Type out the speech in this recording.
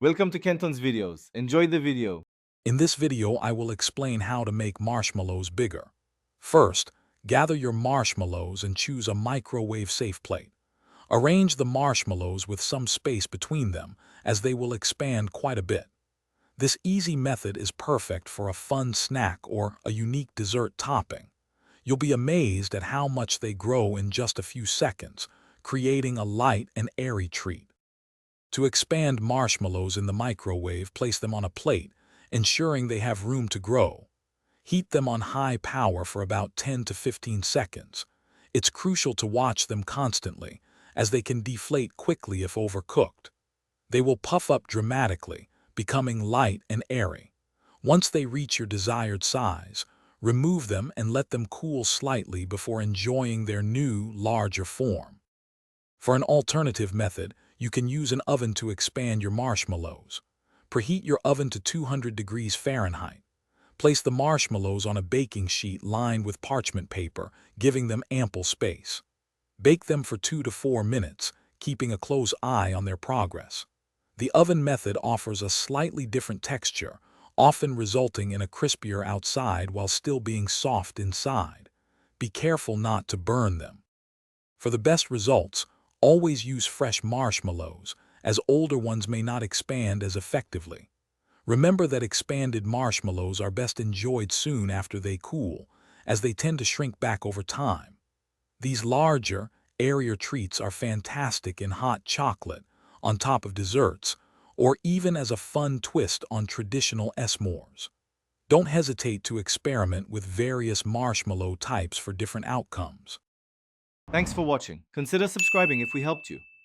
Welcome to Kenton's videos. Enjoy the video. In this video, I will explain how to make marshmallows bigger. First, gather your marshmallows and choose a microwave-safe plate. Arrange the marshmallows with some space between them, as they will expand quite a bit. This easy method is perfect for a fun snack or a unique dessert topping. You'll be amazed at how much they grow in just a few seconds, creating a light and airy treat. To expand marshmallows in the microwave, place them on a plate, ensuring they have room to grow. Heat them on high power for about 10 to 15 seconds. It's crucial to watch them constantly, as they can deflate quickly if overcooked. They will puff up dramatically, becoming light and airy. Once they reach your desired size, remove them and let them cool slightly before enjoying their new, larger form. For an alternative method, you can use an oven to expand your marshmallows. Preheat your oven to 200 degrees Fahrenheit. Place the marshmallows on a baking sheet lined with parchment paper, giving them ample space. Bake them for 2 to 4 minutes, keeping a close eye on their progress. The oven method offers a slightly different texture, often resulting in a crispier outside while still being soft inside. Be careful not to burn them. For the best results, always use fresh marshmallows, as older ones may not expand as effectively. Remember that expanded marshmallows are best enjoyed soon after they cool, as they tend to shrink back over time. These larger, airier treats are fantastic in hot chocolate, on top of desserts, or even as a fun twist on traditional s'mores. Don't hesitate to experiment with various marshmallow types for different outcomes. Thanks for watching. Consider subscribing if we helped you.